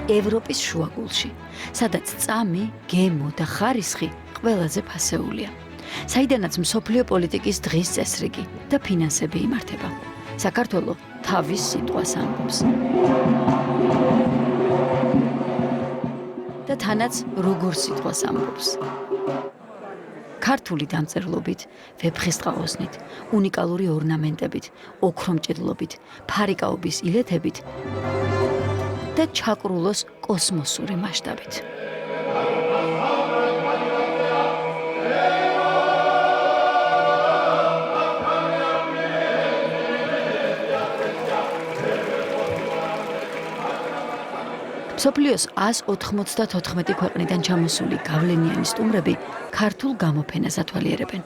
ევროპის შუაგულში, სადაც წამი, გემო და ხარისხი ყველაზე ფასეულია. საიდანაც მსოფლიო პოლიტიკის დღის წესრიგი და ფინანსები იმართება. საქართველო თავის სიტყვას ამბობს. და თანაც როგორ სიტყვას ამბობს. ქართული დამწერლობით, ვეფხისტყაოსნით, უნიკალური ორნამენტებით, ოქრომჭედლობით, ფარიკაობის ილეთებით და ჩაკრულოს კოსმოსური მასშტაბით. მსოფლიოს 194 ქვეყნიდან ჩამოსული გავლენიანი სტუმრები ქართულ გამოფენას ათვალიერებენ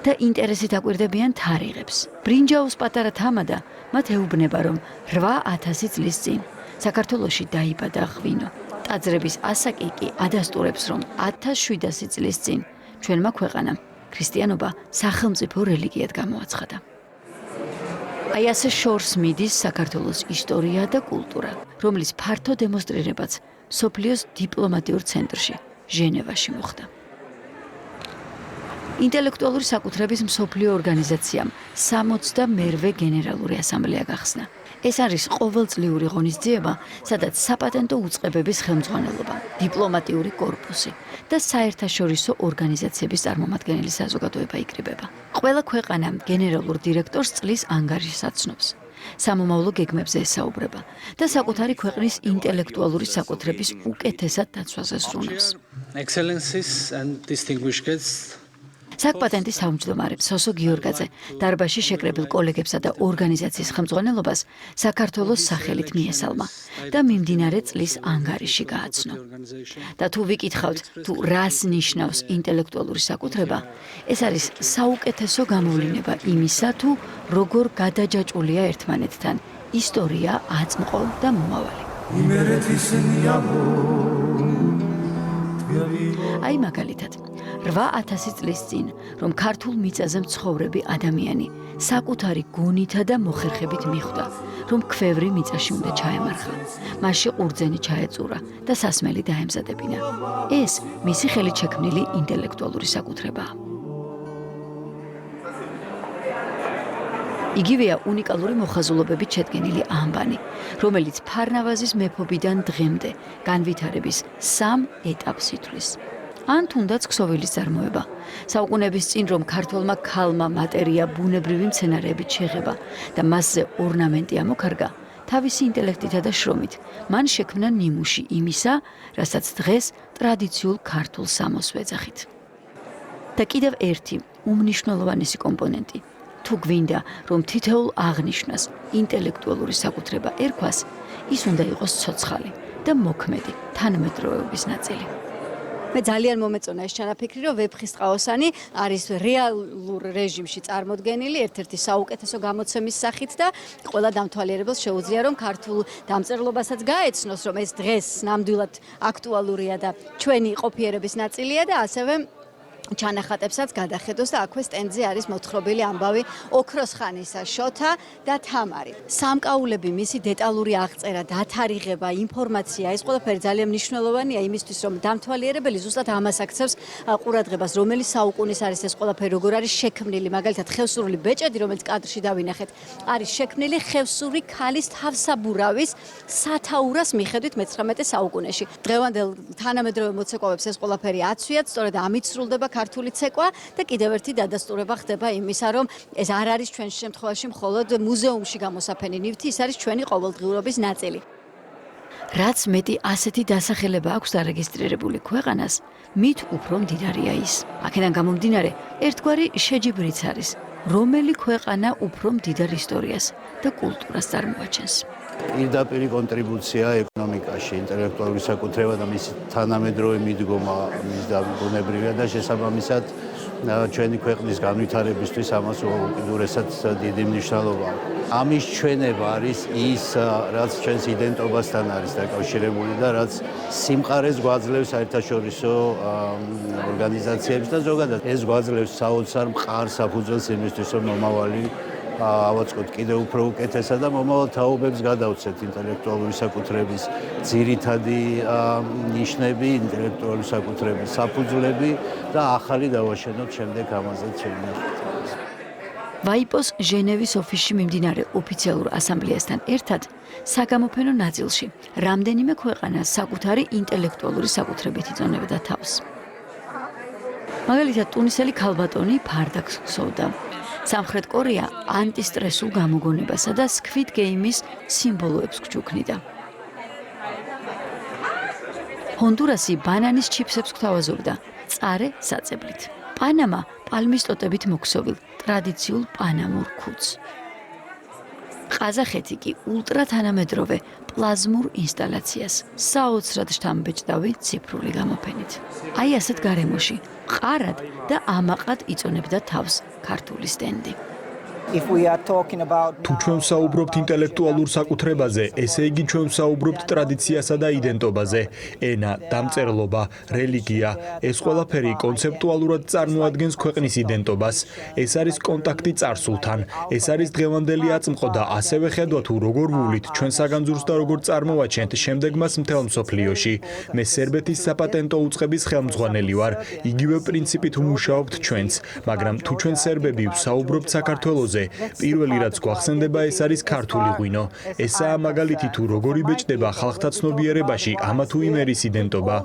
და ინტერესით აკვირდებიან თარიღებს. ბრინჯაოს პატარა თამადა მათ ეუბნება, რომ 8000 წლის წინ საქართველოში დაიბადა ღვინო. ტაძრების ასაკი კი ადასტურებს, რომ 1700 წლის წინ ჩვენმა ქვეყანამ ქრისტიანობა სახელმწიფო რელიგიად გამოაცხადა. აი ასე შორს მიდის საქართველოს ისტორია და კულტურა, რომლის ფართო დემონსტრირებაც მსოფლიოს დიპლომატიურ ცენტრში, ჟენევაში მოხდა. ინტელექტუალური საკუთრების მსოფლიო ორგანიზაციამ 68-ვე გენერალური ასამბლეა გახსნა. ეს არის ყოველწლიური ღონისძიება, სადაც საპატენტო უწყებების ხელმძღვანელობა, დიპლომატიური კორპუსი და საერთაშორისო ორგანიზაციების წარმომადგენელი საზოგადოება იკრიბება. ყველა ქვეყანა გენერალურ დირექტორს წლის ანგარიშს აცნობს. სამომავლო გეგმებზე ესაუბრება და საკუთარი ქვეყნის ინტელექტუალური საკუთრების უკეთესად დაცვაზე ზრუნავს. საკპატენტის თავმჯდომარე სოსო გიორგაძე დარბაზში შეკრებილ კოლეგებსა და ორგანიზაციის ხელმძღვანელობას საქართველოს სახელით მიესალმა და მიმდინარე წლის ანგარიში გააცნო. და თუ ვიკითხავთ, თუ რას ნიშნავს ინტელექტუალური საკუთრება, ეს არის საუკეთესო გამოვლინება იმისა, თუ როგორ გადაჯაჭვულია ერთმანეთთან ისტორია, აწმყო და მომავალი. აი მაგალითად 8000 წლის წინ, რომ ქართულ მიწაზე მცხოვრები ადამიანი საკუთარი გონითა და მოხერხებით მიხვდა, რომ ქვევრი მიწაში უნდა ჩაემარხა, მასში ყურძენი ჩაეწურა და სასმელი დაემზადებინა. ეს მისი ხელით შექმნილი ინტელექტუალური საკუთრებაა. იგივეა უნიკალური მოხაზულობებით შედგენილი ამბანი, რომელიც ფარნავაზის მეფობიდან დღემდე განვითარების 3 ეტაპს ითვლის. ან თუნდაც ქსოვილის წარმოება. საუკუნეების წინ, რომ ქართველმა ქალმა მატერია ბუნებრივი მცენარეებით შეღება და მასზე ორნამენტი ამოქარგა, თავისი ინტელექტითა და შრომით, მან შექმნა ნიმუში იმისა, რასაც დღეს ტრადიციულ ქართულ სამოს ვეძახით. და კიდევ ერთი უმნიშვნელოვანესი კომპონენტი. თუ გვინდა, რომ თითოეულ აღნიშვნას ინტელექტუალური საკუთრება ერქვას, ის უნდა იყოს ცოცხალი და მოქმედი თანამედროვეობის ნაწილი. მე ძალიან მომეწონა ეს ჩანაფიქრი, რომ ვეფხისტყაოსანი არის რეალურ რეჟიმში წარმოდგენილი ერთ-ერთი საუკეთესო გამოცემის სახით და ყველა დამთვალიერებელს შეუძლია, რომ ქართულ დამწერლობასაც გაეცნოს, რომ ეს დღეს ნამდვილად აქტუალურია და ჩვენი ყოფიერების ნაწილია და ასევე ჩანახატებსაც გადახედოს და აქვე სტენდზე არის მოთხრობილი ამბავი ოქროს ხანისა შოთა და თამარი. სამკაულები, მისი დეტალური აღწერა, დათარიღება, ინფორმაცია, ეს ყველაფერი ძალიან მნიშვნელოვანია იმისთვის, რომ დამთვალიერებელი ზუსტად ამას აქცევს ყურადღებას, რომელი საუკუნის არის ეს ყველაფერი, როგორ არის შექმნილი, მაგალითად ხევსურული ბეჭედი, რომელიც კადრში დავინახეთ, არის შექმნილი ხევსური ქალის თავსაბურავის სათაურას მიხედვით მე-19 საუკუნეში. დღევანდელ თანამედროვე მოცეკვავებს ეს ყველაფერი აცვიათ, სწორედ ამით სრულდება ქართული ცეკვა და კიდევ ერთი დადასტურება ხდება იმისა, რომ ეს არ არის ჩვენ შემთხვევაში მხოლოდ მუზეუმში გამოსაფენი ნივთი, ის არის ჩვენი ყოველდღიურობის ნაწილი. რაც მეტი ასეთი დასახელება აქვს დარეგისტრირებული ქვეყანას, მით უფრო მდიდარია ის. აქედან გამომდინარე, ერთგვარი შეჯიბრიც არის, რომელი ქვეყანა უფრო მდიდარ ისტორიას და კულტურას წარმოაჩენს. პირდაპირი კონტრიბუცია ეკონომიკაში, ინტელექტუალური საკუთრება და მისი თანამედროვე მიდგომა მის ბუნებრივია და შესაბამისად ჩვენი ქვეყნის განვითარებისთვის ამას უკიდურესად დიდი მნიშვნელობა აქვს. ამის ჩვენება არის ის, რაც ჩვენს იდენტობასთან არის დაკავშირებული და რაც სიმყარეს გვაძლევს საერთაშორისო ორგანიზაციებს და ზოგადად ეს გვაძლევს საოცარ მყარ საფუძველს იმისთვის, რომ მომავალი ავაწყოთ კიდევ უფრო უკეთესად და მომავალ თაობებს გადავცეთ ინტელექტუალური საკუთრების ძირითადი ნიშნები, ინტელექტუალური საკუთრების საფუძვლები და ახალი დავაშენოთ შემდეგ ამაზეც შეგვიძლია. WIPO-ს ჟენევის ოფისში მიმდინარე ოფიციალურ ასამბლეასთან ერთად საგამოფენო ნაწილში რამდენიმე ქვეყანა საკუთარი ინტელექტუალური საკუთრებით იწონებდა თავს. მაგალითად, ტუნისელი ქალბატონი ფარდაკს ქსოვდა. სამხრეთ კორეა ანტისტრესულ გამოგონებასა და Squid Game-ის სიმბოლოებს გჩუქნიდა. ჰონდურასი ბანანის ჩიფსებს გთავაზობდა წარე საწებლით. პანამა პალმის ტოტებით მოქსოვილ ტრადიციულ პანამურ ქუდს. ყაზახეთი კი ულტრათანამედროვე პლაზმურ ინსტალაციას საოცრად შთამბეჭდავი ციფრული გამოფენით. აი ასეთ გარემოში ყარად და ამაყად იწონებდა თავს ქართული სტენდი. თუ ჩვენ საუბრობთ ინტელექტუალურ საკუთრებაზე, ესე იგი ჩვენ საუბრობთ ტრადიციასა და იდენტობაზე. ენა, დამწერლობა, რელიგია, ეს ყველაფერი კონცეპტუალურად წარმოადგენს ქვეყნის იდენტობას. ეს არის კონტაქტი წარსულთან, ეს არის დღევანდელი აწმყო და ასევე ხედვა თუ როგორ ვუვლით ჩვენ საგანძურს და როგორ წარმოვაჩენთ შემდეგ მას მთელ მსოფლიოში. მე სერბეთის საპატენტო უწყების ხელმძღვანელი ვარ. იგივე პრინციპით ვმუშაობთ ჩვენც, მაგრამ თუ ჩვენ სერბები ვსაუბრობთ საქართველოზე, პირველი რაც გვახსენდება ეს არის ქართული ღვინო. ესაა მაგალითი თუ როგორ იბეჭდება ხალხთა ცნობიერებაში ამა თუ იმ ერის იდენტობა.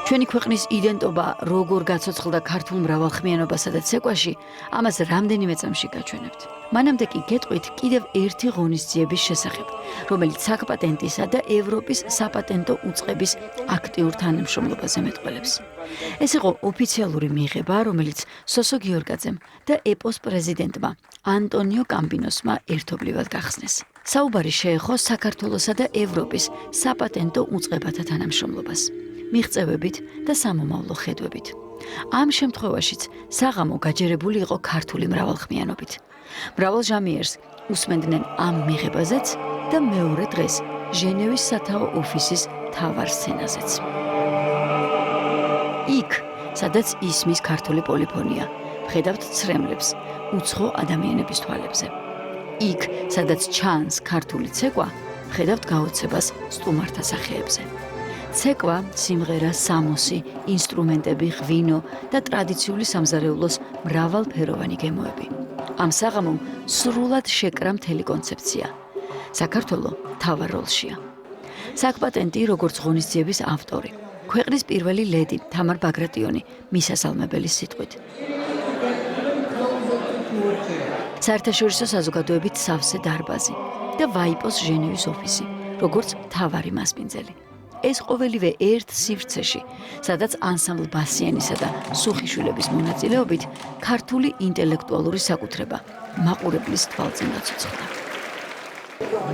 ჩვენი ქვეყნის იდენტობა როგორ გაცოცხლდა ქართულ მრავალხმიანობასა და ცეკვაში, ამას რამდენიმე წამში გაჩვენებთ. მანამდე კი გეტყვით კიდევ ერთი ღონისძიების შესახებ, რომელიც საკპატენტისა და ევროპის საპატენტო უწყების აქტიურ თანამშრომლობაზე მეტყველებს. ეს იყო ოფიციალური მიღება, რომელიც სოსო გიორგაძემ და EPO-s პრეზიდენტმა ანტონიო კამბინოსმა ერთობლივად გახსნეს. საუბარი შეეხო საქართველოსა და ევროპის საპატენტო უწყებათა თანამშრომლობას. მიღწევებით და სამომავლო ხედვებით. ამ შემთხვევაშიც საღამო გაჯერებული იყო ქართული მრავალხმიანობით. მრავალ ჟამიერს უსმენდნენ ამ მიღებაზეც და მეორე დღეს ჟენევის სათაო ოფისის მთავარ სცენაზეც. იქ, სადაც ისმის ქართული პოლიფონია, ხედავთ ცრემლებს უცხო ადამიანების თვალებზე. იქ, სადაც ჩანს ქართული ცეკვა, ხედავთ გაოცებას სტუმართა სახეებზე. ცეკვა, სიმღერა, სამოსი, ინსტრუმენტები, ღვინო და ტრადიციული სამზარეულოს მრავალფეროვანი გემოები. ამ საღამომ სრულად შეკრა მთელი კონცეფცია. საქართველო მთავარ როლშია. საკპატენტი როგორც ღონისძიების ავტორი. ქვეყნის პირველი ლედი თამარ ბაგრატიონი მისასალმებელი სიტყვით. საერთაშორისო საზოგადოებით სავსე დარბაზი და WIPO-s ჟენევის ოფისი, როგორც მთავარი მასპინძელი. ეს ყოველივე ერთ სივრცეში, სადაც ანსამბლ ბასიანისა და სუხიშვილების მონაწილეობით ქართული ინტელექტუალური საკუთრება მაყურებლის თვალწინ გაცოცხლდა.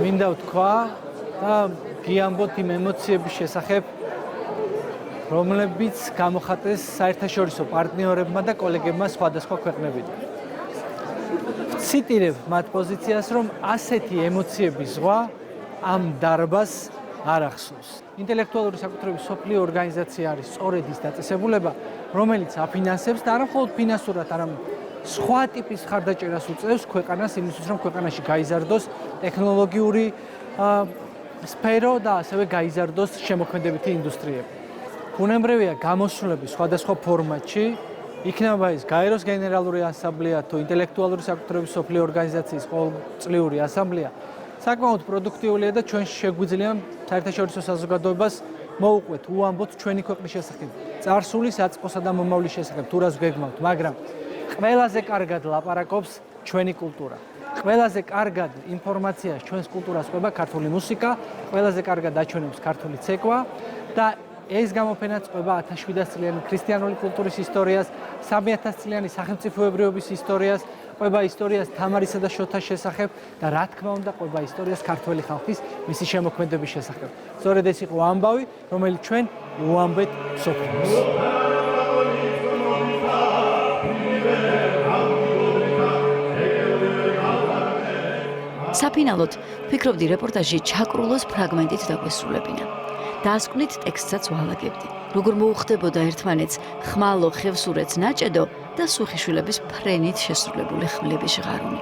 მინდა ვთქვა და გიამბოთ იმ ემოციების შესახებ, რომლებიც გამოხატეს საერთაშორისო პარტნიორებმა და კოლეგებმა სხვადასხვა ქვეყნებიდან. ვციტირებ მათ პოზიციას, რომ ასეთი ემოციების ზღვა ამ დარბაზს არ ახსოვს. ინტელექტუალური საკუთრების მსოფლიო ორგანიზაცია არის სწორედ ის დაწესებულება, რომელიც აფინანსებს და არა მხოლოდ ფინანსურად, არამედ სხვა ტიპის ხარდაჭერას უწევს ქვეყანას იმისთვის, რომ ქვეყანაში გაიზარდოს ტექნოლოგიური სფერო და ასევე გაიზარდოს შემოქმედებითი ინდუსტრიები. ბუნებრივია გამოსვლები სხვადასხვა ფორმატში, იქნება ეს გაეროს გენერალური ასამბლეა თუ ინტელექტუალური საკუთრების მსოფლიო ორგანიზაციის ყოველწლიური ასამბლეა, საკმაოდ პროდუქტიულია და ჩვენ შეგვიძლია საერთაშორისო საზოგადოებას მოუყვეთ, უამბოთ ჩვენი ქვეყნის შესახებ, წარსულის, აწყოსა და მომავლის შესახებ, თუ რას გვეგმავთ, მაგრამ ყველაზე კარგად ლაპარაკობს ჩვენი კულტურა. ყველაზე კარგად ინფორმაციას ჩვენს კულტურას ყვება ქართული მუსიკა, ყველაზე კარგად აჩვენებს ქართული ცეკვა და ეს გამოფენა ყვება 1700 წლიანი ქრისტიანული კულტურის ისტორიას, 3000 წლიანი სახელმწიფოებრიობის ისტორიას, ყვება ისტორიას თამარისა და შოთას შესახებ და რა თქმა უნდა ყვება ისტორიას ქართველი ხალხის მისი შემოქმედების შესახებ. სწორედ ეს იყო ამბავი, რომელიც ჩვენ ვუამბეთ მსოფლიოს. საფინალოდ, ვფიქრობდი რეპორტაჟი ჩაკრულოს ფრაგმენტით დაგვესრულებინა. დასკვნით ტექსტსაც ვალაგებდი. როგორ მოუხდებოდა ერთმანეთს ხმალო ხევსურეთს ნაჭედო და სუხიშვილების ფრენით შესრულებული ხმლების ჟღარუნი.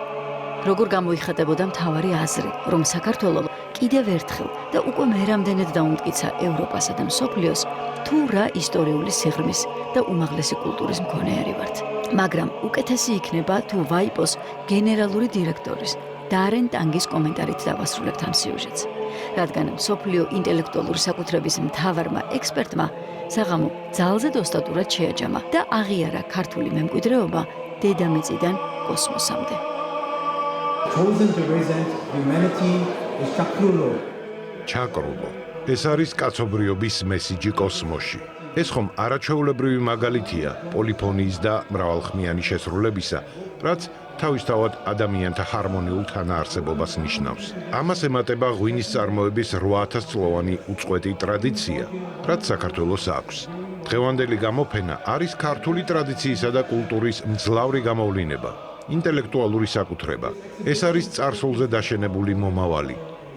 როგორ გამოიხატებოდა მთავარი აზრი, რომ საქართველო კიდევ ერთხელ და უკვე მერამდენედ დაუმტკიცა ევროპასა და მსოფლიოს თუ რა ისტორიული სიღრმის და უმაღლესი კულტურის მქონეარი ვართ. მაგრამ უკეთესი იქნება თუ ვაიპოს გენერალური დირექტორის დარენ ტანგის კომენტარით დავასრულებთ ამ სიუჟეტს. რადგან მსოფლიო ინტელექტუალური საკუთრების მთავარმა ექსპერტმა საღამო ძალზედ ოსტატურად შეაჯამა და აღიარა ქართული მემკვიდრეობა დედამიწიდან კოსმოსამდე. chosen to represent humanity is Chakrulo. ჩაკრულო. ეს არის კაცობრიობის მესიჯი კოსმოსში. ეს ხომ არაჩვეულებრივი მაგალითია პოლიფონიის და მრავალხმიანი შესრულებისა, რაც თავისთავად ადამიანთა ჰარმონიულ თანაარსებობას ნიშნავს. ამას ემატება ღვინის წარმოების 8000 წლოვანი უწყვეტი ტრადიცია, რაც საქართველოს აქვს. დღევანდელი გამოფენა არის ქართული ტრადიციისა და კულტურის მძლავრი გამოვლინება. ინტელექტუალური საკუთრება. ეს არის წარსულზე დაშენებული მომავალი.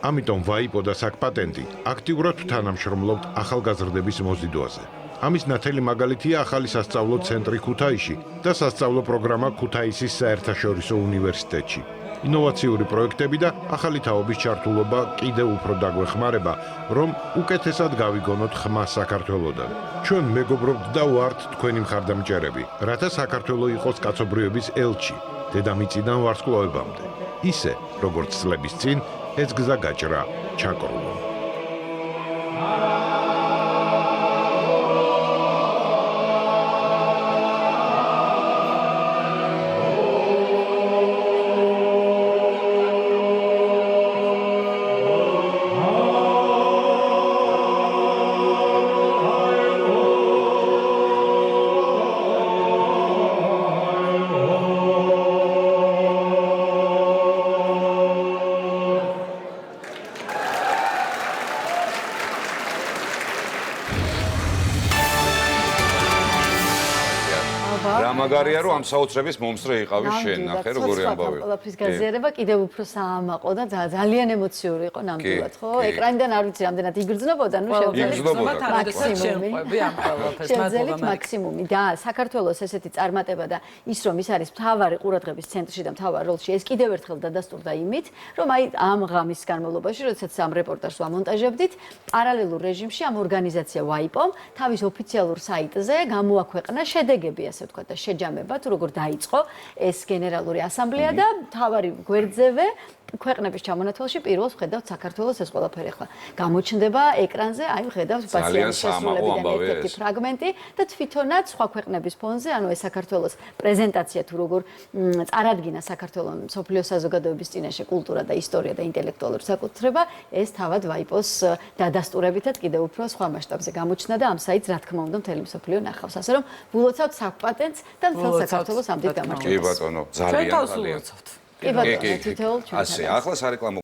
ამიტომ ვაიპო და საკპატენტი აქტიურად თანამშრომლობთ ახალგაზრდების მოზიდვაზე. ამის ნათელი მაგალითია ახალი სასწავლო ცენტრი ქუთაისში და სასწავლო პროგრამა ქუთაისის საერთაშორისო უნივერსიტეტში. ინოვაციური პროექტები და ახალი თაობის ჩართულობა კიდევ უფრო დაგვეხმარება, რომ უკეთესად გავიგონოთ ხმა საქართველოდან. ჩვენ მეგობრობთ და ვართ თქვენი მხარდამჭერები, რათა საქართველო იყოს კაცობრიობის ელჩი, დედამიწიდან ვარსკვლავებამდე. ისე, როგორც წლების წინ, ეს გზა გაჭრა ჩაკრულო. მაგარია რომ ამ საოცრების მომსწრე იყავი შენ, ნახე როგორი ამბავი. ყველაფრის გაზიარება კიდევ უფრო საამაყო და ძალიან ემოციური იყო ნამდვილად, ხო? ეკრანიდან არ ვიცი რამდენად იგრძნობოდა, ნუ შევძელით მაქსიმუმი და საქართველოს ესეთი წარმატება და ის რომ ის არის მთავარი ყურადღების ცენტრში და მთავარ როლში, ეს კიდევ ერთხელ დადასტურდა იმით, რომ აი ამ ღამის განმავლობაში, როდესაც ამ რეპორტაჟს ვამონტაჟებდით, პარალელურ რეჟიმში ამ ორგანიზაცია ვაიპომ თავის ოფიციალურ საიტზე გამოაქვეყნა შედეგები, ასე ვთქვათ, და შეჯამება თუ როგორ დაიწყო ეს გენერალური ასამბლეა და მთავარი გვერდზევე ქვეყნების ჩამონათვალში პირველს ვხედავთ საქართველოს ეს ყველაფერი ახლა გამოჩნდება ეკრანზე, აი ვხედავთ ბაციანის შესრულებიდან ერთ-ერთი ფრაგმენტი და თვითონაც სხვა ქვეყნების ფონზე, ანუ ეს საქართველოს პრეზენტაცია თუ როგორ წარადგინა საქართველოს მსოფლიო საზოგადოების წინაშე კულტურა და ისტორია და ინტელექტუალური საკუთრება, ეს თავად ვაიპოს დადასტურებითაც კიდევ უფრო სხვა მასშტაბზე გამოჩნდა და ამ საიტს რა თქმა უნდა მთელი მსოფლიო ნახავს. ასე რომ ვულოცავთ საკპატენტს და მთელ საქართველოს ამდით გამარჯვებას. კი ბატონო, ძალიან ძალიან. კი ბატონო, თითოეულ ჩვენ. ასე, ახლა სარეკლამო